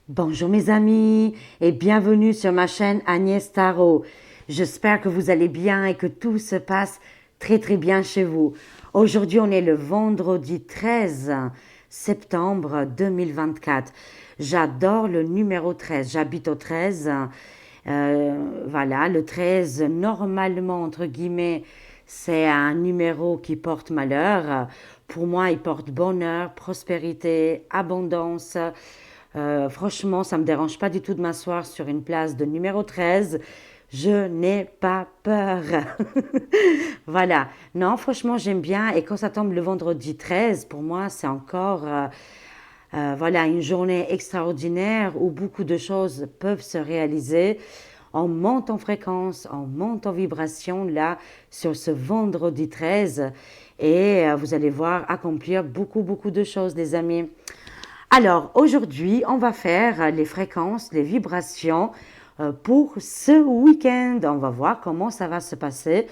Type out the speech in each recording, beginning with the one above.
Bonjour mes amis et bienvenue sur ma chaîne Agnès Tarot. J'espère que vous allez bien et que tout se passe très très bien chez vous. Aujourd'hui on est le vendredi 13 septembre 2024. J'adore le numéro 13, j'habite au 13. Voilà, le 13 normalement entre guillemets c'est un numéro qui porte malheur. Pour moi il porte bonheur, prospérité, abondance. Franchement, ça ne me dérange pas du tout de m'asseoir sur une place de numéro 13. Je n'ai pas peur. Voilà. Non, franchement, j'aime bien. Et quand ça tombe le vendredi 13, pour moi, c'est encore voilà, une journée extraordinaire où beaucoup de choses peuvent se réaliser. On monte en fréquence, on monte en vibration là sur ce vendredi 13 et vous allez voir accomplir beaucoup de choses, les amis. Alors, aujourd'hui, on va faire les fréquences, les vibrations pour ce week-end. On va voir comment ça va se passer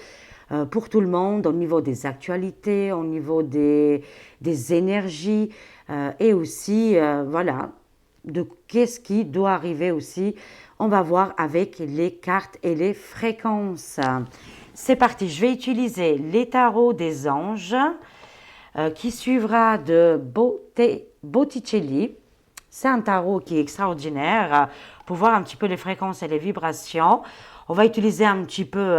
pour tout le monde au niveau des actualités, au niveau des énergies et aussi, voilà, de qu'est-ce qui doit arriver aussi. On va voir avec les cartes et les fréquences. C'est parti, je vais utiliser les tarots des anges qui suivra de Botticelli. C'est un tarot qui est extraordinaire pour voir un petit peu les fréquences et les vibrations. On va utiliser un petit peu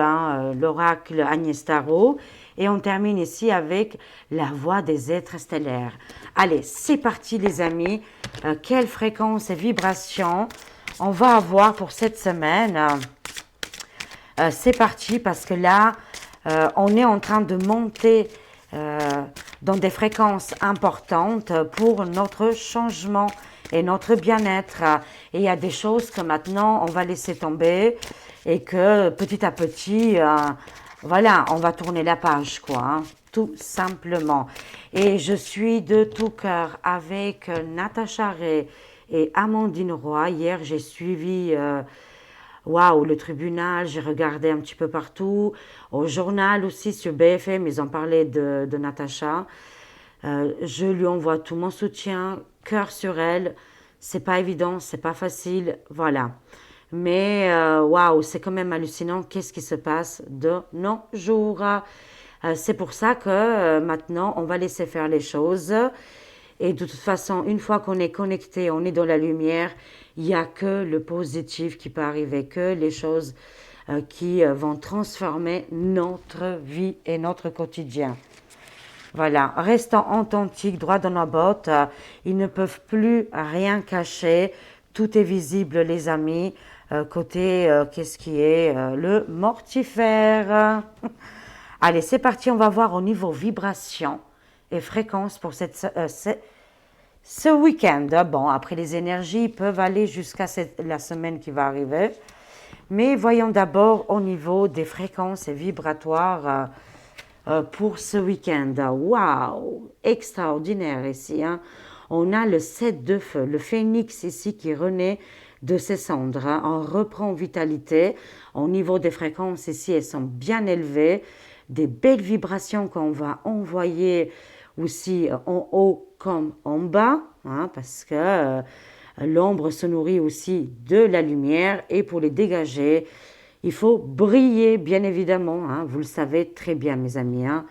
l'oracle Agnès Tarot et on termine ici avec la voix des êtres stellaires. Allez, c'est parti les amis. Quelles fréquences et vibrations on va avoir pour cette semaine? C'est parti parce que là, on est en train de monter dans des fréquences importantes pour notre changement et notre bien-être. Et il y a des choses que maintenant, on va laisser tomber et que petit à petit, voilà, on va tourner la page, quoi, hein, tout simplement. Et je suis de tout cœur avec Natacha Ray et Amandine Roy. Hier, j'ai suivi waouh, le tribunal, j'ai regardé un petit peu partout. Au journal aussi, sur BFM, ils ont parlé de Natacha. Je lui envoie tout mon soutien, cœur sur elle. C'est pas évident, c'est pas facile, voilà. Mais waouh, c'est quand même hallucinant. Qu'est-ce qui se passe de nos jours? C'est pour ça que maintenant, on va laisser faire les choses. Et de toute façon, une fois qu'on est connecté, on est dans la lumière, il n'y a que le positif qui peut arriver, que les choses qui vont transformer notre vie et notre quotidien. Voilà, restant authentiques, droit dans nos bottes, ils ne peuvent plus rien cacher, tout est visible les amis, côté qu'est-ce qui est le mortifère. Allez, c'est parti, on va voir au niveau vibration et fréquence pour ce week-end. Bon, après les énergies peuvent aller jusqu'à la semaine qui va arriver. Mais voyons d'abord au niveau des fréquences et vibratoires pour ce week-end. Waouh, extraordinaire ici, hein. On a le 7 de feu, le phénix ici qui renaît de ses cendres, hein. On reprend vitalité. Au niveau des fréquences ici, elles sont bien élevées. Des belles vibrations qu'on va envoyer aussi en haut comme en bas, hein, parce que l'ombre se nourrit aussi de la lumière et pour les dégager, il faut briller, bien évidemment, hein, vous le savez très bien, mes amis, hein.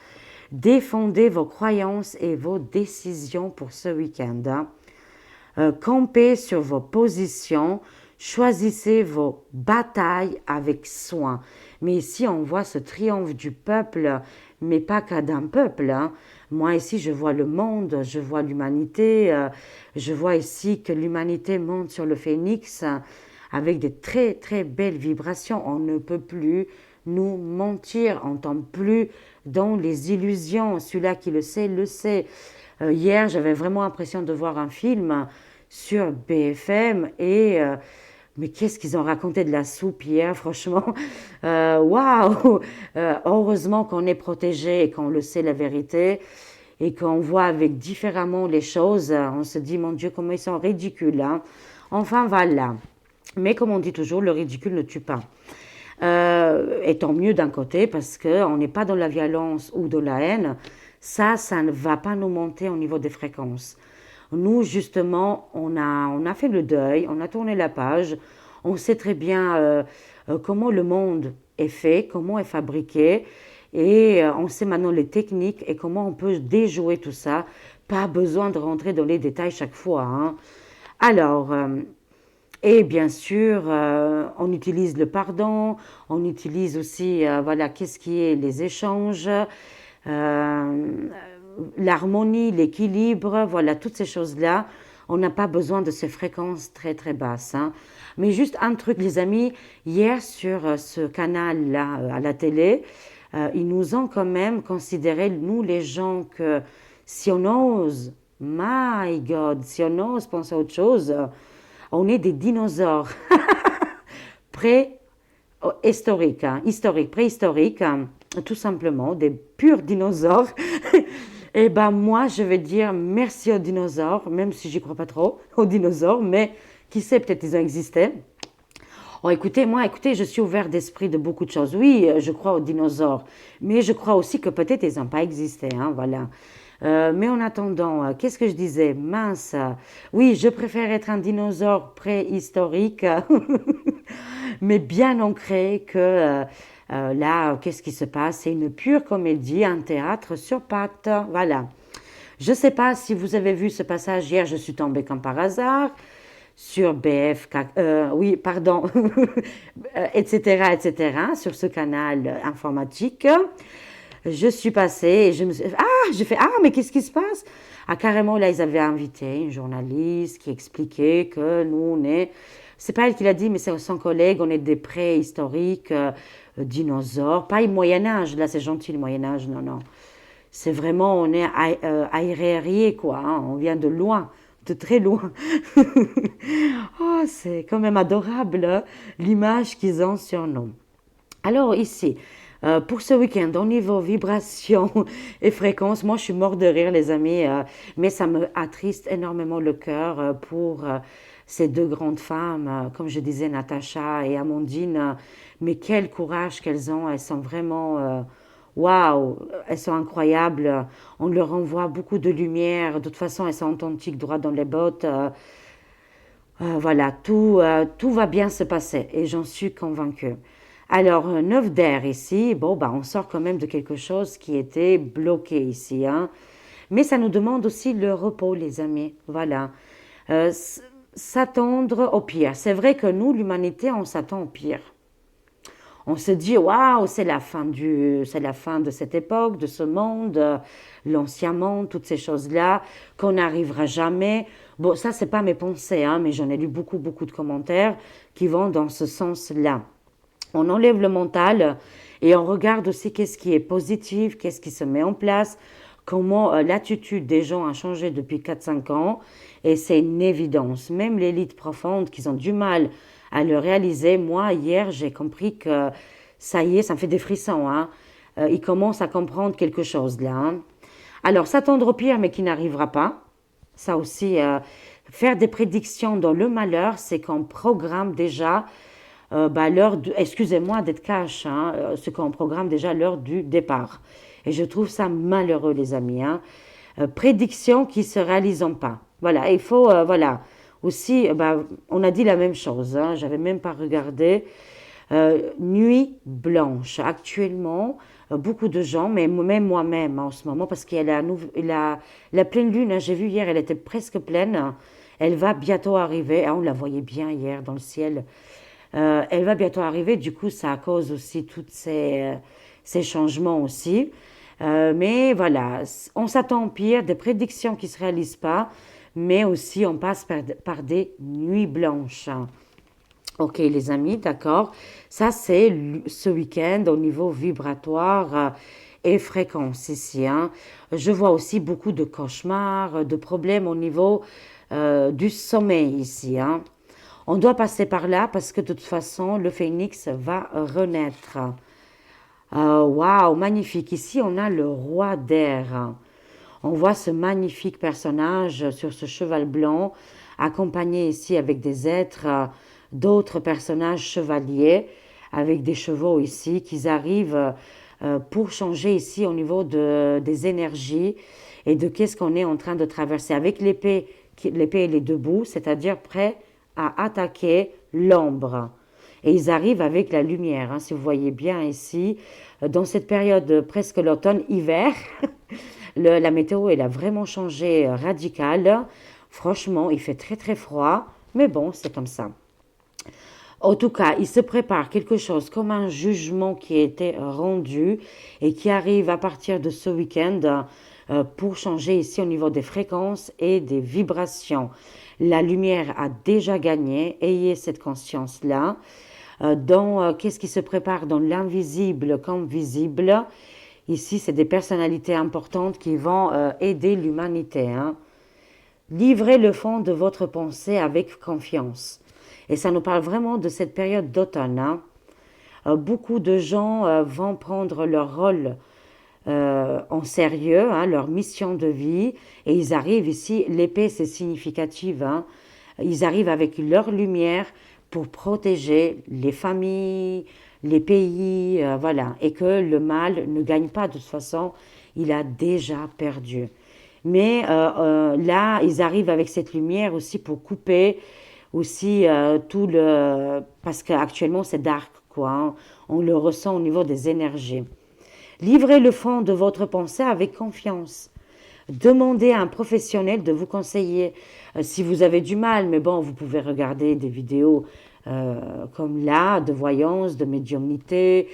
Défendez vos croyances et vos décisions pour ce week-end, hein. Campez sur vos positions, choisissez vos batailles avec soin. Mais ici, on voit ce triomphe du peuple, mais pas qu'à d'un peuple, hein. Moi, ici, je vois le monde, je vois l'humanité, je vois ici que l'humanité monte sur le phénix avec des très belles vibrations. On ne peut plus nous mentir, on ne tombe plus dans les illusions. Celui-là qui le sait, le sait. Hier, j'avais vraiment l'impression de voir un film sur BFM et mais qu'est-ce qu'ils ont raconté de la soupe hier, franchement. Waouh! Heureusement qu'on est protégé et qu'on le sait la vérité et qu'on voit avec différemment les choses. On se dit, mon Dieu, comment ils sont ridicules, hein. Enfin, voilà. Mais comme on dit toujours, le ridicule ne tue pas. Et tant mieux d'un côté parce qu'on n'est pas dans la violence ou de la haine. Ça ne va pas nous monter au niveau des fréquences. Nous, justement, on a fait le deuil, on a tourné la page, on sait très bien comment le monde est fait, comment est fabriqué, et on sait maintenant les techniques et comment on peut déjouer tout ça. Pas besoin de rentrer dans les détails chaque fois, hein. Alors, et bien sûr, on utilise le pardon, on utilise aussi, voilà, qu'est-ce qui est les échanges, l'harmonie, l'équilibre, voilà, toutes ces choses-là. On n'a pas besoin de ces fréquences très très basses, hein. Mais juste un truc, les amis, hier sur ce canal-là à la télé, ils nous ont quand même considéré, nous les gens, que si on ose, my God, si on ose penser à autre chose, on est des dinosaures préhistoriques, hein, historiques, préhistoriques, hein, tout simplement, des purs dinosaures. Et ben moi, je vais dire merci aux dinosaures, même si j'y crois pas trop, aux dinosaures, mais qui sait, peut-être ils ont existé. Oh, écoutez, moi, écoutez, je suis ouvert d'esprit de beaucoup de choses. Oui, je crois aux dinosaures, mais je crois aussi que peut-être ils n'ont pas existé, hein, voilà. Mais en attendant, qu'est-ce que je disais? Mince. Oui, je préfère être un dinosaure préhistorique, mais bien ancré que là, qu'est-ce qui se passe? C'est une pure comédie, un théâtre sur pattes. Voilà. Je ne sais pas si vous avez vu ce passage hier, je suis tombée comme par hasard sur BF, oui, pardon, etc., etc., sur ce canal informatique. Je suis passée et je me suis... Ah, j'ai fait... Ah, mais qu'est-ce qui se passe? Ah, carrément, là, ils avaient invité une journaliste qui expliquait que nous, on est... C'est pas elle qui l'a dit, mais c'est son collègue, on est des préhistoriques, dinosaures. Pas le Moyen-Âge, là, c'est gentil, le Moyen-Âge, non, non. C'est vraiment, on est aéré, quoi, hein. On vient de loin, de très loin. Oh, c'est quand même adorable, hein, l'image qu'ils ont sur nous. Alors ici, pour ce week-end, au niveau vibration et fréquence, moi je suis mort de rire les amis, mais ça me attriste énormément le cœur pour ces deux grandes femmes, comme je disais, Natacha et Amandine, mais quel courage qu'elles ont, elles sont vraiment... Waouh, elles sont incroyables. On leur envoie beaucoup de lumière. De toute façon, elles sont authentiques, droit dans les bottes. Voilà, tout va bien se passer et j'en suis convaincue. Alors, 9 d'air ici, bon, bah, on sort quand même de quelque chose qui était bloqué ici, hein. Mais ça nous demande aussi le repos, les amis. Voilà. S'attendre au pire. C'est vrai que nous, l'humanité, on s'attend au pire. On se dit, waouh, c'est la fin de cette époque, de ce monde, l'ancien monde, toutes ces choses-là, qu'on n'arrivera jamais. Bon, ça, c'est pas mes pensées, hein, mais j'en ai lu beaucoup, beaucoup de commentaires qui vont dans ce sens-là. On enlève le mental et on regarde aussi qu'est-ce qui est positif, qu'est-ce qui se met en place, comment l'attitude des gens a changé depuis 4 5 ans. Et c'est une évidence. Même l'élite profonde, qui ont du mal à le réaliser, moi, hier, j'ai compris que ça y est, ça me fait des frissons, hein. Ils commencent à comprendre quelque chose là, hein. Alors, s'attendre au pire, mais qui n'arrivera pas. Ça aussi, faire des prédictions dans le malheur, c'est qu'on programme déjà bah, excusez-moi d'être cash, hein, ce qu'on programme déjà l'heure du départ. Et je trouve ça malheureux, les amis, hein. Prédictions qui ne se réalisent pas. Voilà, il faut, voilà. Aussi, bah, on a dit la même chose, hein, j'avais même pas regardé. Nuit blanche. Actuellement, beaucoup de gens, mais même moi-même en ce moment, parce qu'il y a la pleine lune, hein, j'ai vu hier, elle était presque pleine. Elle va bientôt arriver. Ah, on la voyait bien hier dans le ciel. Elle va bientôt arriver, du coup, ça cause aussi tous ces changements aussi. Mais voilà, on s'attend au pire, des prédictions qui ne se réalisent pas, mais aussi on passe par des nuits blanches. Ok, les amis, d'accord. Ça, c'est ce week-end au niveau vibratoire et fréquence ici, hein. Je vois aussi beaucoup de cauchemars, de problèmes au niveau du sommeil ici, hein. On doit passer par là parce que de toute façon, le phénix va renaître. Waouh, magnifique. Ici, on a le roi d'air. On voit ce magnifique personnage sur ce cheval blanc, accompagné ici avec des êtres, d'autres personnages chevaliers, avec des chevaux ici, qui arrivent pour changer ici au niveau des énergies et de qu'est-ce qu'on est en train de traverser. Avec l'épée L'épée, elle est debout, c'est-à-dire prêt à attaquer l'ombre. Et ils arrivent avec la lumière, hein, si vous voyez bien ici, dans cette période presque l'automne-hiver, la météo, elle a vraiment changé radical. Franchement, il fait très très froid, mais bon, c'est comme ça. En tout cas, il se prépare quelque chose comme un jugement qui a été rendu et qui arrive à partir de ce week-end pour changer ici au niveau des fréquences et des vibrations. La lumière a déjà gagné, ayez cette conscience-là. Qu'est-ce qui se prépare dans l'invisible comme visible? Ici, c'est des personnalités importantes qui vont aider l'humanité, hein. Livrez le fond de votre pensée avec confiance. Et ça nous parle vraiment de cette période d'automne, hein. Beaucoup de gens vont prendre leur rôle en sérieux, hein, leur mission de vie, et ils arrivent ici, l'épée c'est significatif, hein, ils arrivent avec leur lumière pour protéger les familles, les pays, voilà, et que le mal ne gagne pas de toute façon, il a déjà perdu. Mais là, ils arrivent avec cette lumière aussi pour couper aussi tout le... Parce qu'actuellement, c'est dark, quoi, hein. On le ressent au niveau des énergies. Livrez le fond de votre pensée avec confiance. Demandez à un professionnel de vous conseiller. Si vous avez du mal, mais bon, vous pouvez regarder des vidéos comme là, de voyance, de médiumnité.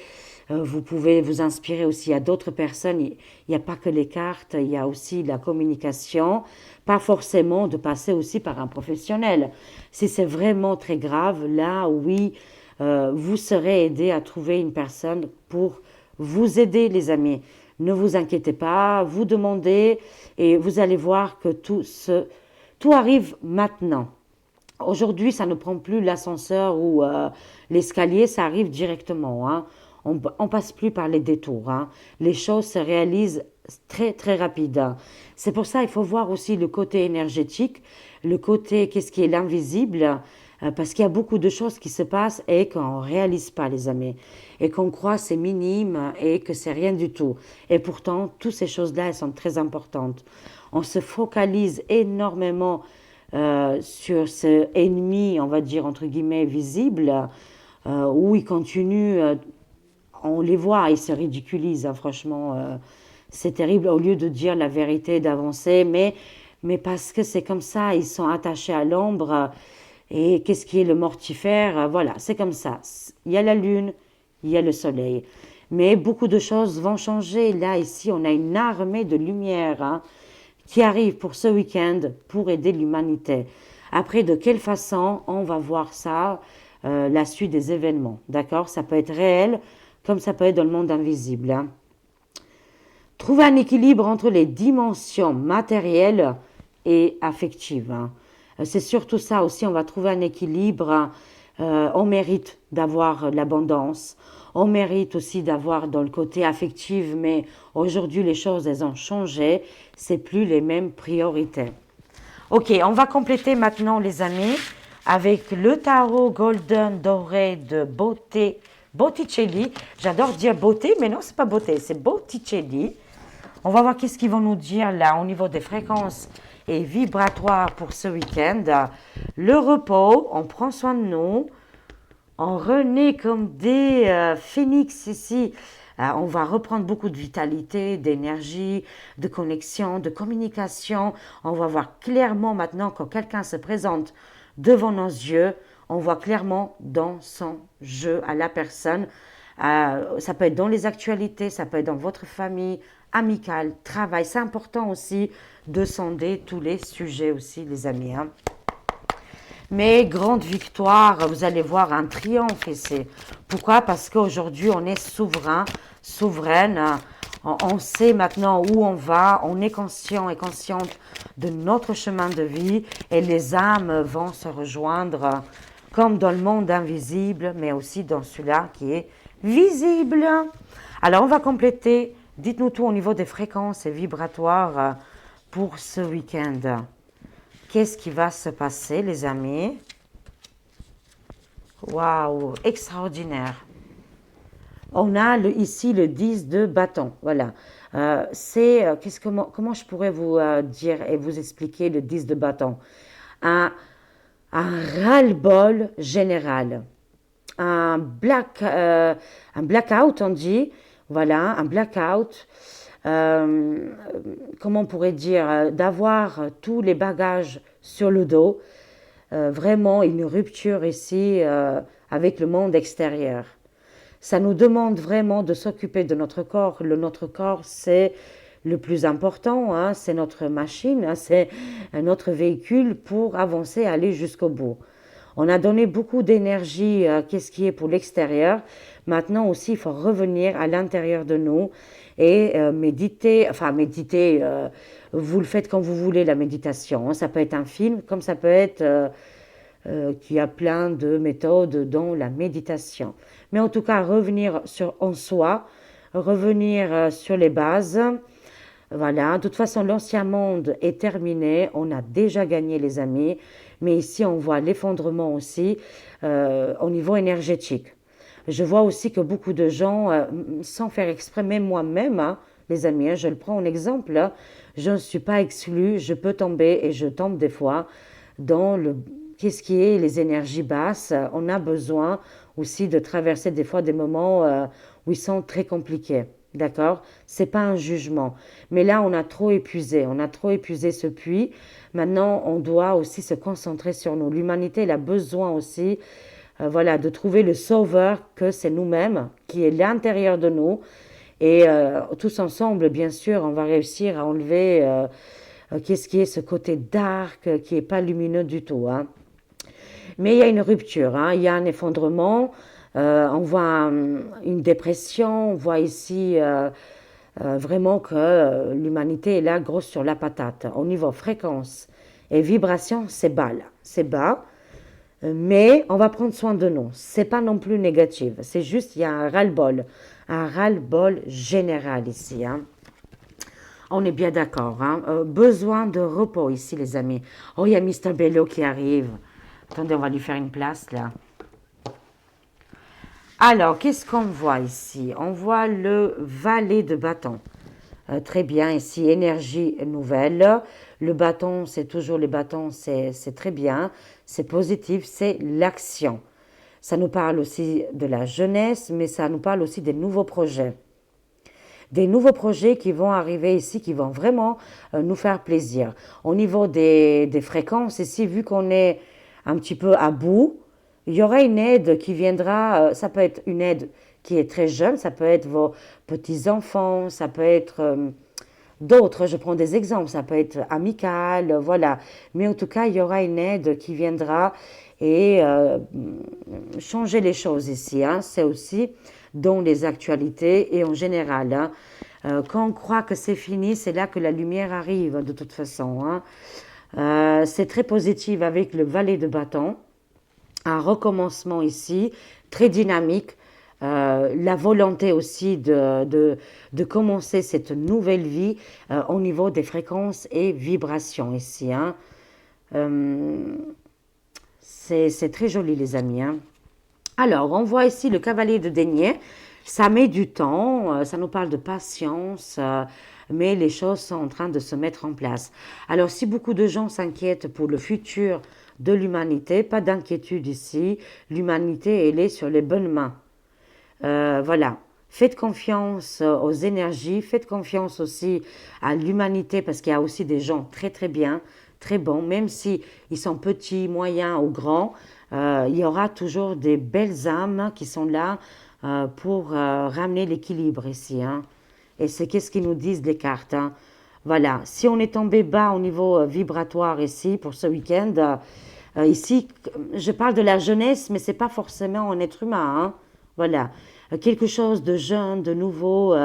Vous pouvez vous inspirer aussi à d'autres personnes. Il n'y a pas que les cartes, il y a aussi la communication. Pas forcément de passer aussi par un professionnel. Si c'est vraiment très grave, là, oui, vous serez aidé à trouver une personne pour vous aider, les amis. Ne vous inquiétez pas, vous demandez et vous allez voir que tout arrive maintenant. Aujourd'hui, ça ne prend plus l'ascenseur ou l'escalier, ça arrive directement, hein. On ne passe plus par les détours, hein. Les choses se réalisent très très rapide, hein. C'est pour ça qu'il faut voir aussi le côté énergétique, le côté qu'est-ce qui est l'invisible, parce qu'il y a beaucoup de choses qui se passent et qu'on ne réalise pas, les amis, et qu'on croit c'est minime et que c'est rien du tout. Et pourtant, toutes ces choses-là, elles sont très importantes. On se focalise énormément sur ce ennemi, on va dire entre guillemets visible, où il continue, on les voit, ils se ridiculisent, hein, franchement, c'est terrible. Au lieu de dire la vérité, d'avancer, mais parce que c'est comme ça, ils sont attachés à l'ombre. Et qu'est-ce qui est le mortifère? Voilà, c'est comme ça. Il y a la lune, il y a le soleil. Mais beaucoup de choses vont changer. Là, ici, on a une armée de lumière, hein, qui arrive pour ce week-end pour aider l'humanité. Après, de quelle façon on va voir ça, la suite des événements, d'accord? Ça peut être réel, comme ça peut être dans le monde invisible, hein. Trouver un équilibre entre les dimensions matérielles et affectives, hein. C'est surtout ça aussi, on va trouver un équilibre. On mérite d'avoir l'abondance, on mérite aussi d'avoir dans le côté affectif, mais aujourd'hui les choses, elles ont changé, c'est plus les mêmes priorités. Ok, on va compléter maintenant les amis avec le tarot golden doré de Botticelli. J'adore dire beauté, mais non, c'est pas beauté, c'est Botticelli. On va voir qu'est-ce qu'ils vont nous dire là au niveau des fréquences et vibratoires pour ce week-end. Le repos, on prend soin de nous, on renaît comme des phénix ici. On va reprendre beaucoup de vitalité, d'énergie, de connexion, de communication. On va voir clairement maintenant quand quelqu'un se présente devant nos yeux, on voit clairement dans son jeu à la personne. Ça peut être dans les actualités, ça peut être dans votre famille, amicale, travail. C'est important aussi de sonder tous les sujets aussi, les amis, hein. Mais grande victoire, vous allez voir un triomphe ici. Pourquoi? Parce qu'aujourd'hui, on est souverain, souveraine. On sait maintenant où on va. On est conscient et consciente de notre chemin de vie. Et les âmes vont se rejoindre comme dans le monde invisible, mais aussi dans celui-là qui est visible. Alors, on va compléter. Dites-nous tout au niveau des fréquences et vibratoires pour ce week-end. Qu'est-ce qui va se passer, les amis? Waouh, extraordinaire. On a ici le 10 de bâton. Voilà. Comment je pourrais vous dire et vous expliquer le 10 de bâton? Un, un ras-le-bol général, un, un blackout, on dit, voilà, un blackout, euh, comment on pourrait dire, d'avoir tous les bagages sur le dos, vraiment une rupture ici avec le monde extérieur. Ça nous demande vraiment de s'occuper de notre corps. Notre corps, c'est le plus important, hein, c'est notre machine, hein, c'est notre véhicule pour avancer, aller jusqu'au bout. On a donné beaucoup d'énergie, qu'est-ce qui est pour l'extérieur. Maintenant aussi, il faut revenir à l'intérieur de nous et méditer. Enfin, méditer, vous le faites quand vous voulez, la méditation, hein. Ça peut être un film, comme ça peut être qu'il y a plein de méthodes dans la méditation. Mais en tout cas, revenir en soi, revenir sur les bases. Voilà, de toute façon, l'ancien monde est terminé, on a déjà gagné les amis, mais ici on voit l'effondrement aussi au niveau énergétique. Je vois aussi que beaucoup de gens, sans faire exprès, même moi-même, hein, les amis, hein, je le prends en exemple, hein, je ne suis pas exclue, je peux tomber et je tombe des fois dans qu'est-ce qui est les énergies basses. On a besoin aussi de traverser des fois des moments où ils sont très compliqués. D'accord? C'est pas un jugement. Mais là, on a trop épuisé ce puits. Maintenant, on doit aussi se concentrer sur nous. L'humanité, elle a besoin aussi, voilà, de trouver le sauveur que c'est nous-mêmes, qui est l'intérieur de nous. Et tous ensemble, bien sûr, on va réussir à enlever qu'est-ce qui est ce côté dark, qui est pas lumineux du tout, hein. Mais il y a une rupture, hein, il y a un effondrement, on voit une dépression, on voit ici vraiment que l'humanité est là grosse sur la patate. Au niveau fréquence et vibration, c'est bas là, c'est bas. Mais on va prendre soin de nous. C'est pas non plus négatif. C'est juste, il y a un ras-le-bol général ici, hein. On est bien d'accord, hein. Besoin de repos ici, les amis. Oh, il y a Mister Bello qui arrive. Attendez, on va lui faire une place là. Alors, qu'est-ce qu'on voit ici? On voit le valet de bâton. Très bien, ici, énergie nouvelle. Le bâton, c'est toujours les bâtons, c'est très bien. C'est positif, c'est l'action. Ça nous parle aussi de la jeunesse, mais ça nous parle aussi des nouveaux projets. Des nouveaux projets qui vont arriver ici, qui vont vraiment nous faire plaisir. Au niveau des fréquences, ici, vu qu'on est un petit peu à bout, il y aura une aide qui viendra, ça peut être une aide qui est très jeune, ça peut être vos petits-enfants, ça peut être d'autres, je prends des exemples, ça peut être amical, voilà. Mais en tout cas, il y aura une aide qui viendra et changer les choses ici, hein. C'est aussi dans les actualités et en général, hein. Quand on croit que c'est fini, c'est là que la lumière arrive de toute façon, hein. C'est très positif avec le valet de bâton, un recommencement ici, très dynamique, la volonté aussi de commencer cette nouvelle vie au niveau des fréquences et vibrations ici, hein. Euh, c'est très joli les amis, hein. Alors, on voit ici le cavalier de denier. Ça met du temps, ça nous parle de patience, mais les choses sont en train de se mettre en place. Alors, si beaucoup de gens s'inquiètent pour le futur de l'humanité, pas d'inquiétude ici. L'humanité, elle est sur les bonnes mains. Voilà. Faites confiance aux énergies, faites confiance aussi à l'humanité parce qu'il y a aussi des gens très très bien, très bons, même si ils sont petits, moyens ou grands, il y aura toujours des belles âmes qui sont là pour ramener l'équilibre ici, hein. Et c'est qu'est-ce qu'ils nous disent les cartes, hein. Voilà, si on est tombé bas au niveau vibratoire ici pour ce week-end, ici, je parle de la jeunesse, mais c'est pas forcément un être humain, hein. Voilà, quelque chose de jeune, de nouveau,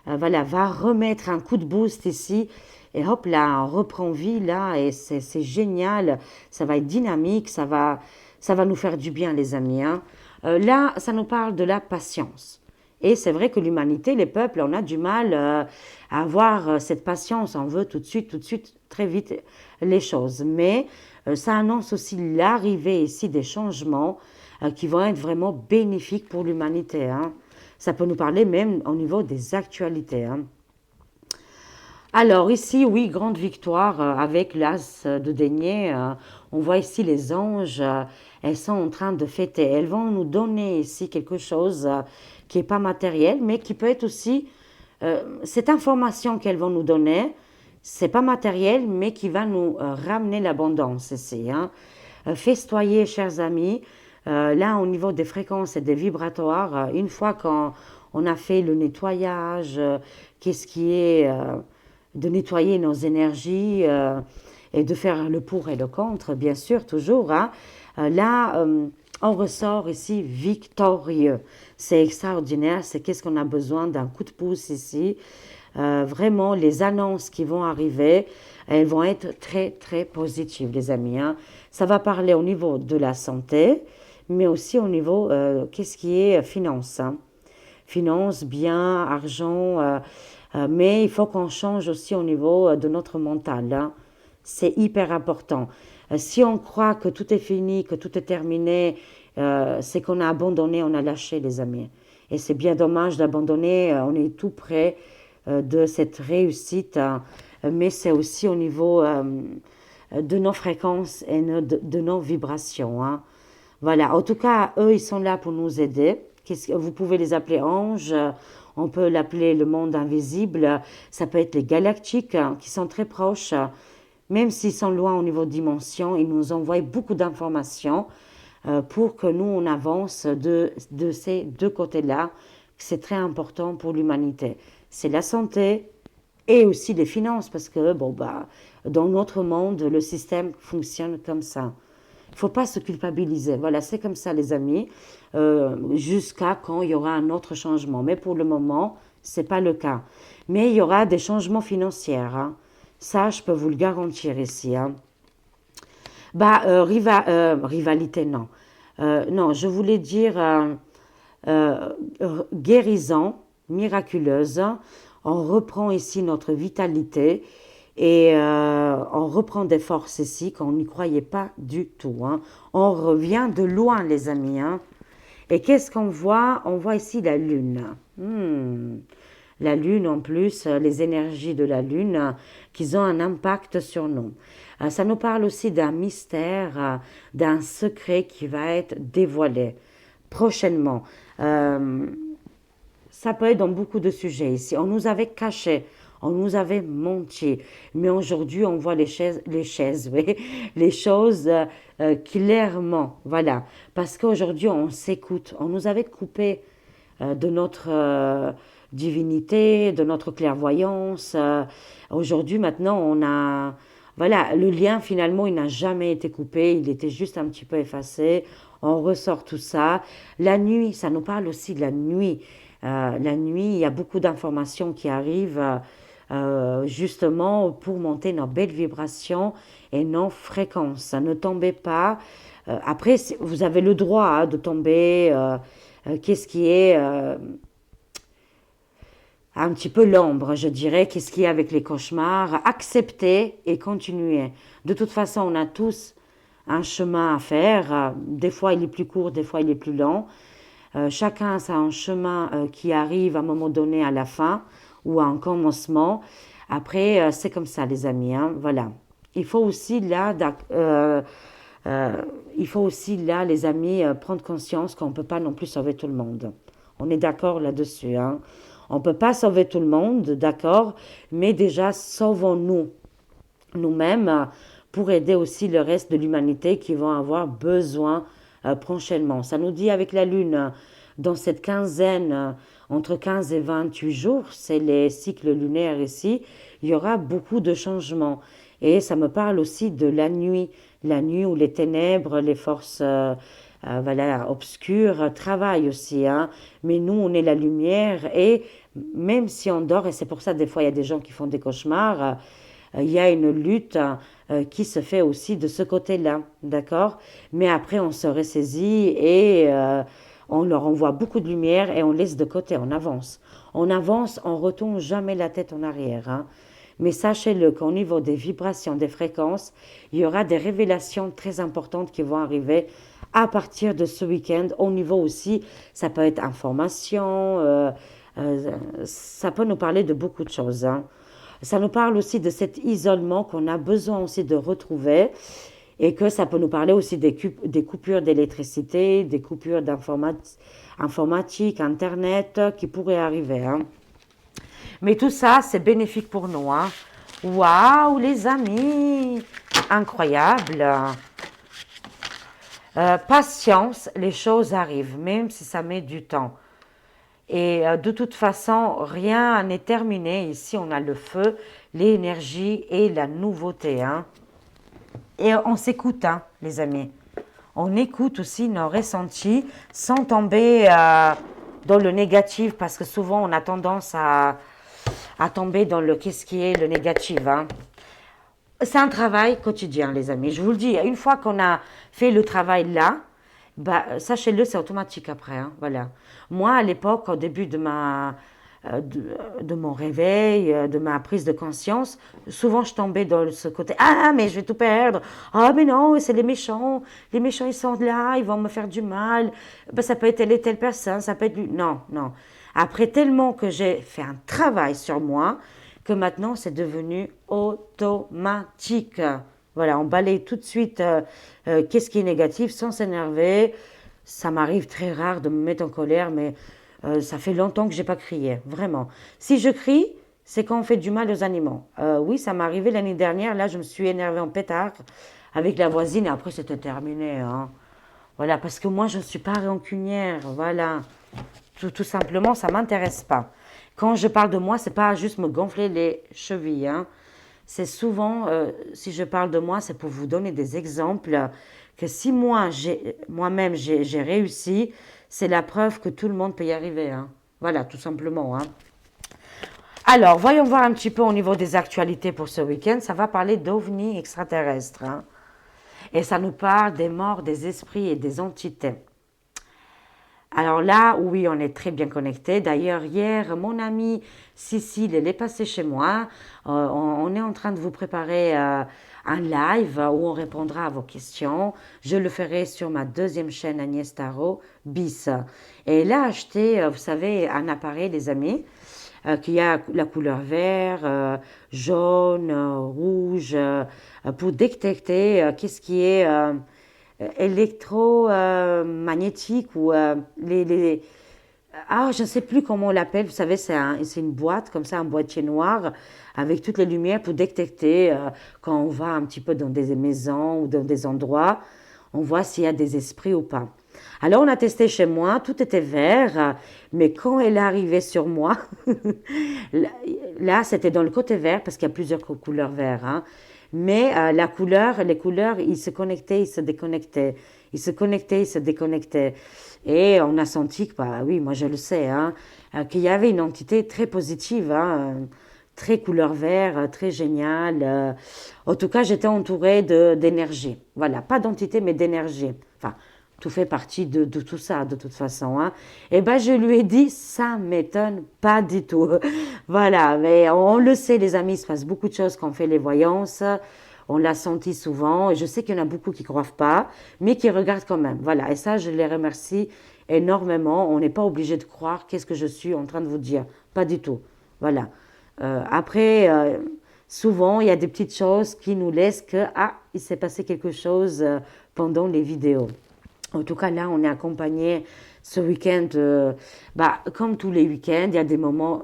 voilà, va remettre un coup de boost ici. Et hop là, on reprend vie là, et c'est génial. Ça va être dynamique, ça va nous faire du bien, les amis, hein. Là, ça nous parle de la patience. Et c'est vrai que l'humanité, les peuples, on a du mal à avoir cette patience. On veut tout de suite, très vite les choses. Mais ça annonce aussi l'arrivée ici des changements qui vont être vraiment bénéfiques pour l'humanité, hein. Ça peut nous parler même au niveau des actualités, hein. Alors ici, oui, grande victoire avec l'as de denier. On voit ici les anges, elles sont en train de fêter. Elles vont nous donner ici quelque chose qui n'est pas matériel, mais qui peut être aussi cette information qu'elles vont nous donner. C'est pas matériel, mais qui va nous ramener l'abondance ici, hein. Festoyer, chers amis. Là, au niveau des fréquences et des vibratoires, une fois qu'on a fait le nettoyage, qu'est-ce qui est de nettoyer nos énergies et de faire le pour et le contre, bien sûr, toujours, hein. Là, on ressort ici victorieux. C'est extraordinaire, c'est qu'est-ce qu'on a besoin d'un coup de pouce ici. Vraiment, les annonces qui vont arriver, elles vont être très, très positives, les amis, hein. Ça va parler au niveau de la santé, mais aussi au niveau, qu'est-ce qui est finance, hein. Finance, bien, argent, mais il faut qu'on change aussi au niveau de notre mental, hein. C'est hyper important. Si on croit que tout est fini, que tout est terminé, c'est qu'on a abandonné, on a lâché, les amis. Et c'est bien dommage d'abandonner, on est tout près de cette réussite, hein, mais c'est aussi au niveau de nos fréquences et de nos vibrations, hein. Voilà, en tout cas, eux, ils sont là pour nous aider. Vous pouvez les appeler anges, on peut l'appeler le monde invisible, ça peut être les galactiques hein, qui sont très proches, même s'ils sont loin au niveau de dimension, ils nous envoient beaucoup d'informations pour que nous, on avance de ces deux côtés-là. C'est très important pour l'humanité. C'est la santé et aussi les finances, parce que bon, bah, dans notre monde, le système fonctionne comme ça. Il ne faut pas se culpabiliser. Voilà, c'est comme ça, les amis, jusqu'à quand il y aura un autre changement. Mais pour le moment, ce n'est pas le cas. Mais il y aura des changements financiers, hein. Ça, je peux vous le garantir ici, hein. Bah, rivalité, non. Non, je voulais dire guérison miraculeuse. On reprend ici notre vitalité et on reprend des forces ici qu'on n'y croyait pas du tout, hein. On revient de loin, les amis, hein. Et qu'est-ce qu'on voit? On voit ici la lune. La lune, en plus, les énergies de la lune, qui ont un impact sur nous. Ça nous parle aussi d'un mystère, d'un secret qui va être dévoilé prochainement. Ça peut être dans beaucoup de sujets ici. On nous avait caché, on nous avait menti, mais aujourd'hui on voit oui, les choses clairement, voilà. Parce qu'aujourd'hui on s'écoute, on nous avait coupé de notre divinité, de notre clairvoyance. Aujourd'hui maintenant on a, voilà, le lien finalement il n'a jamais été coupé, il était juste un petit peu effacé. On ressort tout ça. La nuit, ça nous parle aussi de la nuit. La nuit, il y a beaucoup d'informations qui arrivent justement pour monter nos belles vibrations et nos fréquences. Ne tombez pas. Après, vous avez le droit hein, de tomber. Qu'est-ce qui est un petit peu l'ombre, je dirais. Qu'est-ce qui est avec les cauchemars? Accepter et continuer. De toute façon, on a tous un chemin à faire. Des fois, il est plus court, des fois, il est plus long. Chacun a un chemin qui arrive à un moment donné à la fin ou à un commencement. Après, c'est comme ça, les amis, hein, voilà. Il faut aussi là, il faut aussi là, les amis, prendre conscience qu'on ne peut pas non plus sauver tout le monde. On est d'accord là-dessus, hein. On ne peut pas sauver tout le monde, d'accord, mais déjà, sauvons-nous nous-mêmes pour aider aussi le reste de l'humanité qui vont avoir besoin prochainement. Ça nous dit avec la Lune, dans cette quinzaine, entre 15 et 28 jours, c'est les cycles lunaires ici, il y aura beaucoup de changements. Et ça me parle aussi de la nuit où les ténèbres, les forces voilà, obscures travaillent aussi, hein. Mais nous, on est la lumière et même si on dort, et c'est pour ça des fois il y a des gens qui font des cauchemars, il y a une lutte qui se fait aussi de ce côté-là, d'accord? Mais après, on se ressaisit et on leur envoie beaucoup de lumière et on laisse de côté, on avance. On avance, on retourne jamais la tête en arrière, hein. Mais sachez-le qu'au niveau des vibrations, des fréquences, il y aura des révélations très importantes qui vont arriver à partir de ce week-end. Au niveau aussi, ça peut être information, ça peut nous parler de beaucoup de choses, hein. Ça nous parle aussi de cet isolement qu'on a besoin aussi de retrouver et que ça peut nous parler aussi des coupures d'électricité, des coupures informatique, Internet qui pourraient arriver. Hein. Mais tout ça, c'est bénéfique pour nous. Hein. Waouh, les amis! Incroyable! Patience, les choses arrivent, même si ça met du temps. Et de toute façon, rien n'est terminé. Ici, on a le feu, l'énergie et la nouveauté. Hein. Et on s'écoute, hein, les amis. On écoute aussi nos ressentis sans tomber dans le négatif parce que souvent on a tendance à tomber dans le qu'est-ce qui est le négatif. Hein. C'est un travail quotidien, les amis. Je vous le dis, une fois qu'on a fait le travail là, bah, sachez-le, c'est automatique après. Hein, voilà. Moi, à l'époque, au début de mon réveil, de ma prise de conscience, souvent je tombais dans ce côté ah, mais je vais tout perdre. Ah, mais non, c'est les méchants. Les méchants, ils sont là, ils vont me faire du mal. Ben, ça peut être telle et telle personne, ça peut être. Non, non. Après, tellement que j'ai fait un travail sur moi, que maintenant c'est devenu automatique. Voilà, on balaye tout de suite qu'est-ce qui est négatif sans s'énerver. Ça m'arrive très rare de me mettre en colère, mais ça fait longtemps que j'ai pas crié, vraiment. Si je crie, c'est quand on fait du mal aux animaux. Oui, ça m'est arrivé l'année dernière. Là, je me suis énervée en pétard avec la voisine et après c'était terminé. Hein. Voilà, parce que moi, je ne suis pas rancunière. Voilà. Tout simplement, ça ne m'intéresse pas. Quand je parle de moi, c'est pas juste me gonfler les chevilles. Hein. C'est souvent, si je parle de moi, c'est pour vous donner des exemples que si moi-même j'ai réussi, c'est la preuve que tout le monde peut y arriver. Hein. Voilà, tout simplement. Hein. Alors, voyons voir un petit peu au niveau des actualités pour ce week-end. Ça va parler d'ovnis extraterrestres. Hein. Et ça nous parle des morts, des esprits et des entités. Alors là, oui, on est très bien connectés. D'ailleurs, hier, mon amie Cécile, elle est passée chez moi. On est en train de vous préparer un live où on répondra à vos questions. Je le ferai sur ma deuxième chaîne Agnès Tarot, BIS. Et elle a acheté, vous savez, un appareil, les amis, qui a la couleur vert, jaune, rouge, pour détecter qu'est-ce qui est électromagnétique ou ah, je ne sais plus comment on l'appelle, vous savez, c'est une boîte comme ça, un boîtier noir avec toutes les lumières pour détecter quand on va un petit peu dans des maisons ou dans des endroits, on voit s'il y a des esprits ou pas. Alors on a testé chez moi, tout était vert, mais quand elle est arrivée sur moi, là c'était dans le côté vert parce qu'il y a plusieurs couleurs vert, hein. Mais les couleurs, ils se connectaient, ils se déconnectaient, ils se connectaient, ils se déconnectaient. Et on a senti que, bah oui, moi je le sais, hein, qu'il y avait une entité très positive, hein, très couleur vert, très géniale. En tout cas, j'étais entourée d'énergie. Voilà, pas d'entité, mais d'énergie. Enfin, tout fait partie de tout ça, de toute façon. Hein. Et ben, je lui ai dit, ça m'étonne pas du tout. Voilà, mais on le sait, les amis, il se passe beaucoup de choses quand on fait les voyances. On l'a senti souvent. Et je sais qu'il y en a beaucoup qui ne croient pas, mais qui regardent quand même. Voilà, et ça, je les remercie énormément. On n'est pas obligé de croire qu'est-ce que je suis en train de vous dire. Pas du tout. Voilà. Après, souvent, il y a des petites choses qui nous laissent que, ah, il s'est passé quelque chose pendant les vidéos. En tout cas, là, on est accompagné ce week-end, comme tous les week-ends, il y a des moments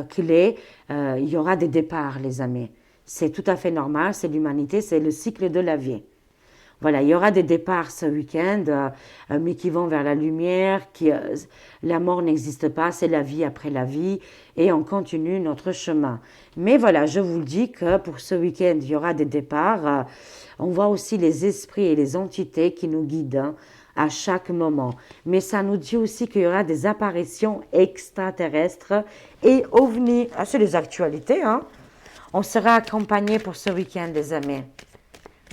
clés, il y aura des départs, les amis. C'est tout à fait normal, c'est l'humanité, c'est le cycle de la vie. Voilà, il y aura des départs ce week-end, mais qui vont vers la lumière, la mort n'existe pas, c'est la vie après la vie, et on continue notre chemin. Mais voilà, je vous le dis que pour ce week-end, il y aura des départs. On voit aussi les esprits et les entités qui nous guident. Hein, à chaque moment. Mais ça nous dit aussi qu'il y aura des apparitions extraterrestres et ovnis. Ah, c'est les actualités, hein. On sera accompagnés pour ce week-end, les amis.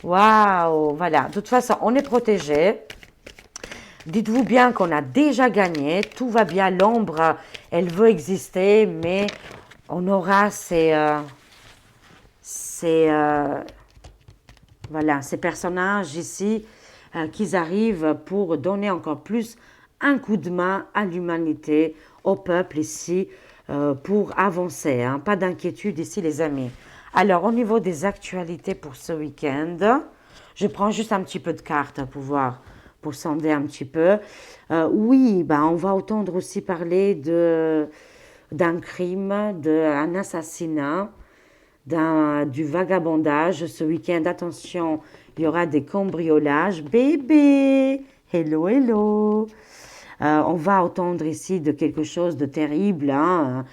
Waouh, voilà. De toute façon, on est protégés. Dites-vous bien qu'on a déjà gagné. Tout va bien. L'ombre, elle veut exister, mais on aura voilà, ces personnages ici qu'ils arrivent pour donner encore plus un coup de main à l'humanité, au peuple ici, pour avancer, hein. Pas d'inquiétude ici, les amis. Alors, au niveau des actualités pour ce week-end, je prends juste un petit peu de cartes pour voir, pour sonder un petit peu. Oui, ben, on va entendre aussi parler d'un crime, d'un assassinat, du vagabondage. Ce week-end, attention, il y aura des cambriolages. Bébé, hello, hello. On va entendre ici de quelque chose de terrible, hein,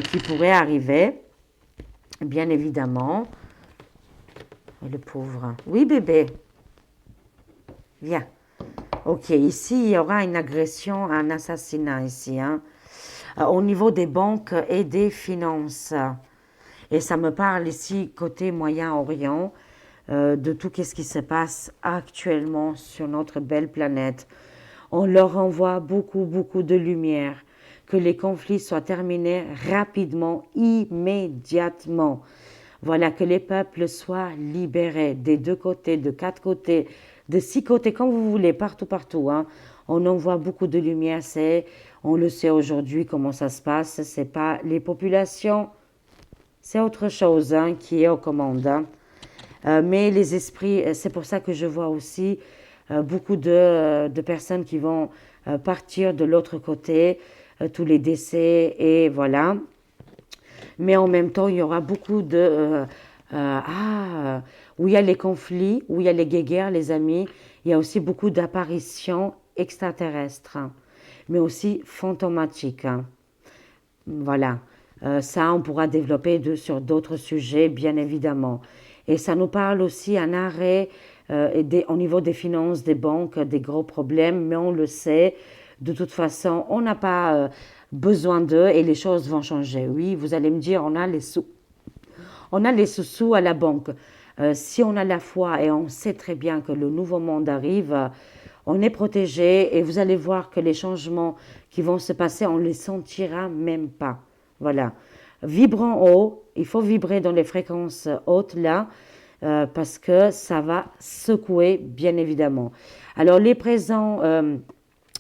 qui pourrait arriver, bien évidemment. Le pauvre. Oui, bébé, viens. Ok, ici, il y aura une agression, un assassinat ici, hein, au niveau des banques et des finances. Et ça me parle ici, côté Moyen-Orient, de tout ce qui se passe actuellement sur notre belle planète. On leur envoie beaucoup, beaucoup de lumière. Que les conflits soient terminés rapidement, immédiatement. Voilà, que les peuples soient libérés des deux côtés, de quatre côtés, de six côtés, comme vous voulez, partout, partout, hein. On envoie beaucoup de lumière. On le sait aujourd'hui comment ça se passe. C'est pas les populations, c'est autre chose, hein, qui est aux commandes, hein. Mais les esprits, c'est pour ça que je vois aussi beaucoup de personnes qui vont partir de l'autre côté, tous les décès, et voilà. Mais en même temps, il y aura beaucoup où il y a les conflits, où il y a les guerres, les amis, il y a aussi beaucoup d'apparitions extraterrestres, hein, mais aussi fantomatiques, hein. Voilà. Ça, on pourra développer sur d'autres sujets, bien évidemment. Et ça nous parle aussi un arrêt au niveau des finances, des banques, des gros problèmes, mais on le sait, de toute façon, on n'a pas besoin d'eux et les choses vont changer. Oui, vous allez me dire, on a les sous-sous à la banque. Si on a la foi et on sait très bien que le nouveau monde arrive, on est protégé et vous allez voir que les changements qui vont se passer, on ne les sentira même pas. Voilà. Vibrant haut, il faut vibrer dans les fréquences hautes là, parce que ça va secouer, bien évidemment. Alors, les présents,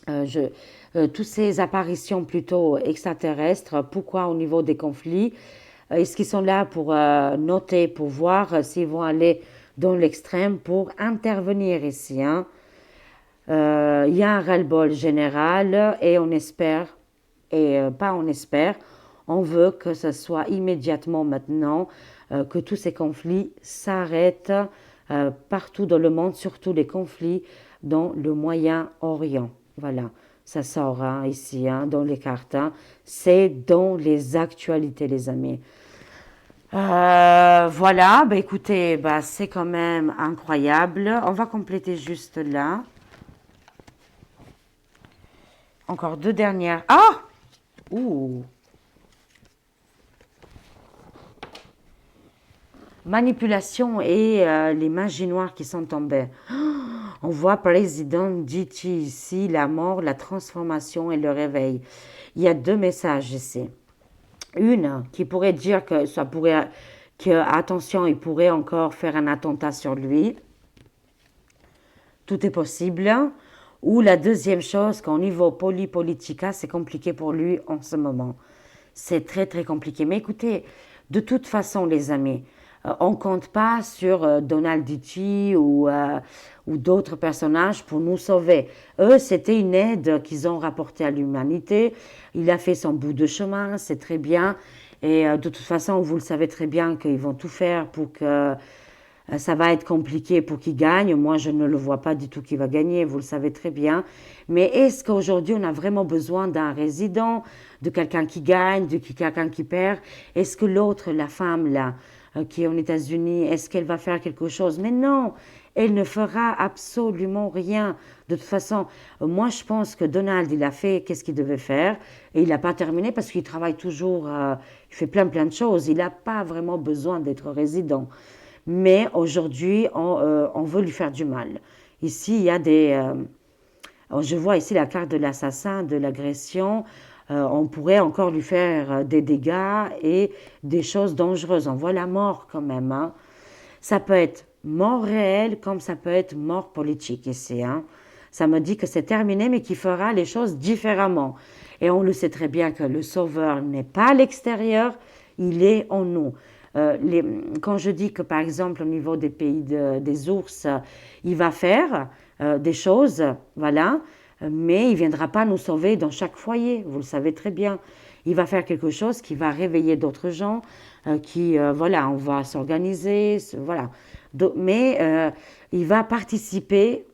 toutes ces apparitions plutôt extraterrestres, pourquoi au niveau des conflits? Est-ce qu'ils sont là pour noter, pour voir s'ils vont aller dans l'extrême, pour intervenir ici, hein? Il y a un ras-le-bol général et on espère, et pas on espère, on veut que ce soit immédiatement maintenant, que tous ces conflits s'arrêtent partout dans le monde, surtout les conflits dans le Moyen-Orient. Voilà, ça sort, hein, ici, hein, dans les cartes, hein. C'est dans les actualités, les amis. Voilà, bah écoutez, bah, c'est quand même incroyable. On va compléter juste là. Encore deux dernières. Ah! Ouh! Manipulation et les magies noires qui sont tombées. On voit président Diti ici, la mort, la transformation et le réveil. Il y a deux messages ici. Une qui pourrait dire attention, il pourrait encore faire un attentat sur lui. Tout est possible. Ou la deuxième chose, qu'au niveau politica, c'est compliqué pour lui en ce moment. C'est très très compliqué. Mais écoutez, de toute façon, les amis, on ne compte pas sur Donald Duchy ou d'autres personnages pour nous sauver. Eux, c'était une aide qu'ils ont rapportée à l'humanité. Il a fait son bout de chemin, c'est très bien. Et de toute façon, vous le savez très bien qu'ils vont tout faire pour que ça va être compliqué pour qu'il gagne. Moi, je ne le vois pas du tout qu'il va gagner, vous le savez très bien. Mais est-ce qu'aujourd'hui, on a vraiment besoin d'un résident, de quelqu'un qui gagne, de quelqu'un qui perd? Est-ce que l'autre, la femme, là, qui est aux États-Unis, est-ce qu'elle va faire quelque chose? Mais non, elle ne fera absolument rien. De toute façon, moi, je pense que Donald, il a fait qu'est-ce qu'il devait faire et il n'a pas terminé parce qu'il travaille toujours, il fait plein, plein de choses. Il n'a pas vraiment besoin d'être résident. Mais aujourd'hui, on veut lui faire du mal. Ici, il y a je vois ici la carte de l'assassin, de l'agression. On pourrait encore lui faire des dégâts et des choses dangereuses. On voit la mort quand même, hein. Ça peut être mort réelle comme ça peut être mort politique ici, hein. Ça me dit que c'est terminé mais qu'il fera les choses différemment. Et on le sait très bien que le sauveur n'est pas à l'extérieur, il est en nous. Quand je dis que par exemple au niveau des pays des ours, il va faire des choses, voilà, mais il ne viendra pas nous sauver dans chaque foyer, vous le savez très bien. Il va faire quelque chose qui va réveiller d'autres gens, voilà, on va s'organiser, voilà. Mais il va participer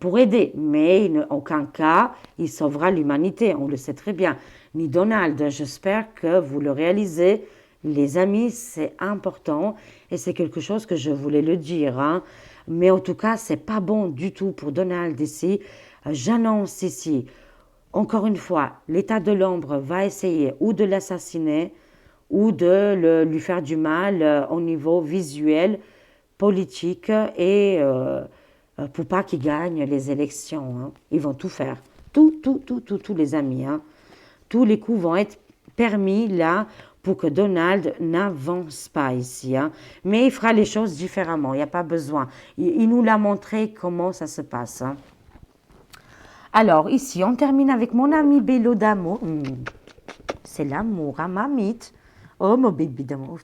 pour aider, mais en aucun cas il sauvera l'humanité, on le sait très bien. Ni Donald, j'espère que vous le réalisez. Les amis, c'est important et c'est quelque chose que je voulais le dire, hein. Mais en tout cas, c'est pas bon du tout pour Donald ici. J'annonce ici, encore une fois, l'état de l'ombre va essayer ou de l'assassiner ou de lui faire du mal au niveau visuel, politique et pour pas qu'ils gagnent les élections, hein. Ils vont tout faire. Tous les amis, hein. Tous les coups vont être permis là pour que Donald n'avance pas ici, hein. Mais il fera les choses différemment, il n'y a pas besoin. Il nous l'a montré comment ça se passe, hein. Alors ici, on termine avec mon ami Bello d'amour. C'est l'amour, hein, mamite. Oh, mon bébé d'amour.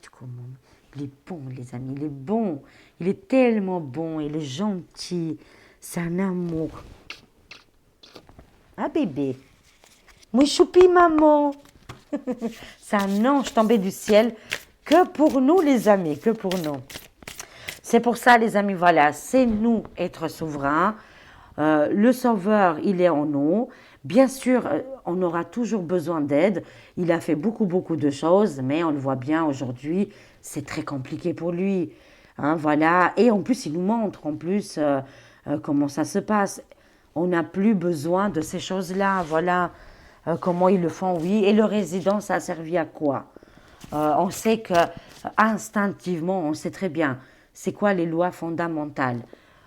Il est bon, les amis, il est bon. Il est tellement bon, il est gentil. C'est un amour. Ah, bébé. Moi, choupi, maman. C'est un ange tombé du ciel. Que pour nous, les amis, que pour nous. C'est pour ça, les amis, voilà, c'est nous être souverains. Le sauveur, il est en nous. Bien sûr, on aura toujours besoin d'aide. Il a fait beaucoup de choses, mais on le voit bien aujourd'hui, c'est très compliqué pour lui, hein, voilà. Et en plus, il nous montre en plus comment ça se passe. On n'a plus besoin de ces choses-là, voilà. Comment ils le font, oui. Et le résident, ça a servi à quoi? On sait que instinctivement, on sait très bien, c'est quoi les lois fondamentales?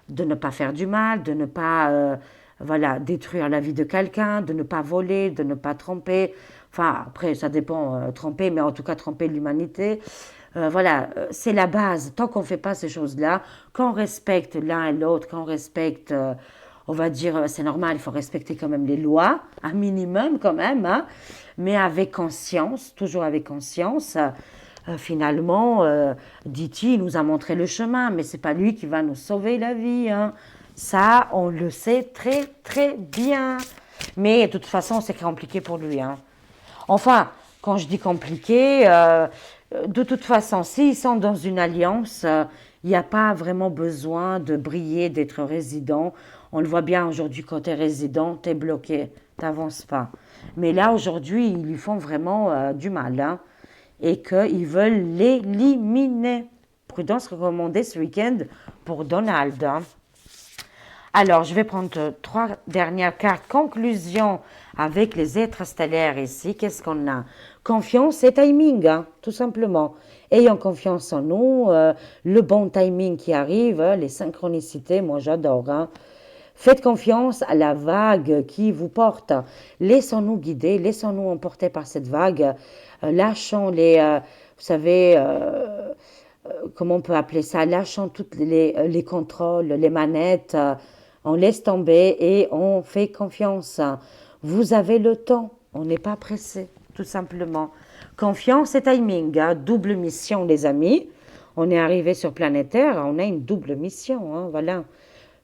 De ne pas faire du mal, de ne pas voilà, détruire la vie de quelqu'un, de ne pas voler, de ne pas tromper. Enfin, après, ça dépend, tromper, mais en tout cas, tromper l'humanité. Voilà, c'est la base. Tant qu'on ne fait pas ces choses-là, qu'on respecte l'un et l'autre, qu'on respecte, on va dire, c'est normal, il faut respecter quand même les lois, un minimum quand même, hein, mais avec conscience, toujours avec conscience. Finalement, dit-il, nous a montré le chemin, mais c'est pas lui qui va nous sauver la vie, hein. Ça, on le sait très bien. Mais de toute façon, c'est compliqué pour lui, hein. Enfin, quand je dis compliqué, de toute façon, s'ils sont dans une alliance, il n'y a pas vraiment besoin de briller, d'être résident. On le voit bien aujourd'hui, quand tu es résident, tu es bloqué, tu n'avances pas. Mais là, aujourd'hui, ils lui font vraiment du mal, hein, et qu'ils veulent l'éliminer. Prudence recommandée ce week-end pour Donald, hein. Alors, je vais prendre trois dernières cartes. Conclusion avec les êtres stellaires ici. Qu'est-ce qu'on a? Confiance et timing, hein, tout simplement. Ayant confiance en nous, le bon timing qui arrive, les synchronicités, moi j'adore, hein. Faites confiance à la vague qui vous porte. Laissons-nous guider, laissons-nous emporter par cette vague. Lâchons vous savez, comment on peut appeler ça? Lâchons tous les contrôles, les manettes. On laisse tomber et on fait confiance. Vous avez le temps, on n'est pas pressé, tout simplement. Confiance et timing, hein, double mission, les amis. On est arrivé sur planète Terre, on a une double mission, hein, voilà.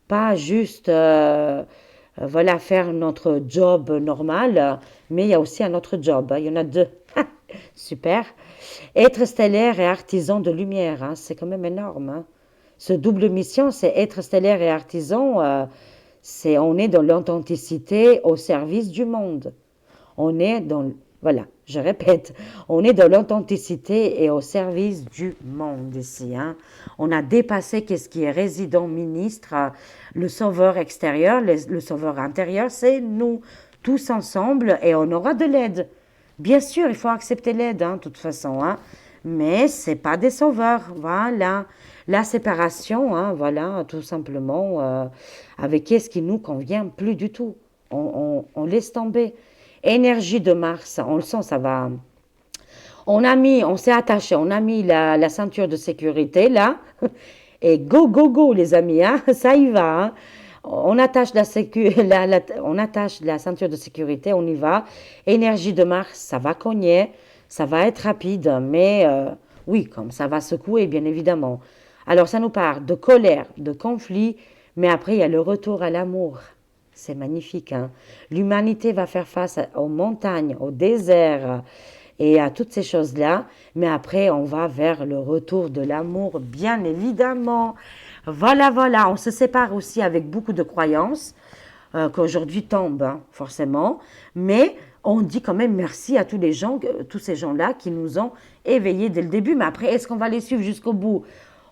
Pas juste voilà, faire notre job normal, mais il y a aussi un autre job, hein, il y en a deux. Super. Être stellaire et artisan de lumière, hein, c'est quand même énorme, hein. Ce double mission, c'est être stellaire et artisan, on est dans l'authenticité au service du monde. On est dans, voilà, je répète, on est dans l'authenticité et au service du monde ici, hein. On a dépassé qu'est-ce qui est résident, ministre, le sauveur extérieur, le sauveur intérieur, c'est nous, tous ensemble, et on aura de l'aide. Bien sûr, il faut accepter l'aide, hein, de toute façon, hein, mais c'est pas des sauveurs, voilà. La séparation, hein, voilà, tout simplement, avec qu'est-ce qui nous convient plus du tout. On laisse tomber. Énergie de Mars, on le sent, ça va. On s'est attaché, on a mis la ceinture de sécurité là, et go, go, go, les amis, hein, ça y va, hein. On attache on attache la ceinture de sécurité, on y va. Énergie de Mars, ça va cogner, ça va être rapide, mais oui, comme ça va secouer, bien évidemment. Alors, ça nous parle de colère, de conflit, mais après, il y a le retour à l'amour. C'est magnifique, hein? L'humanité va faire face aux montagnes, au désert et à toutes ces choses-là, mais après, on va vers le retour de l'amour, bien évidemment. Voilà, voilà, on se sépare aussi avec beaucoup de croyances qu'aujourd'hui tombent, hein, forcément, mais on dit quand même merci à tous les gens, tous ces gens-là qui nous ont éveillés dès le début. Mais après, est-ce qu'on va les suivre jusqu'au bout?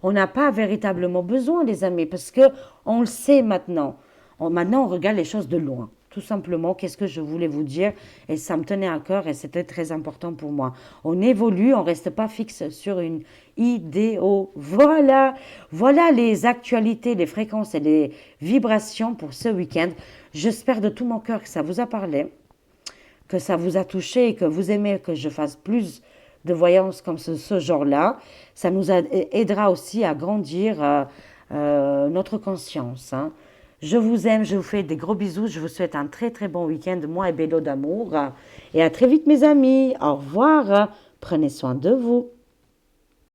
On n'a pas véritablement besoin, les amis, parce que on le sait maintenant. Maintenant, on regarde les choses de loin. Tout simplement, qu'est-ce que je voulais vous dire? Et ça me tenait à cœur et c'était très important pour moi. On évolue, on ne reste pas fixe sur une idéo. Voilà, voilà les actualités, les fréquences et les vibrations pour ce week-end. J'espère de tout mon cœur que ça vous a parlé, que ça vous a touché et que vous aimez que je fasse plus de voyances comme ce genre-là. Ça nous aidera aussi à grandir notre conscience, hein. Je vous aime, je vous fais des gros bisous, je vous souhaite un très très bon week-end, moi et Bélo d'amour. Et à très vite mes amis, au revoir, prenez soin de vous.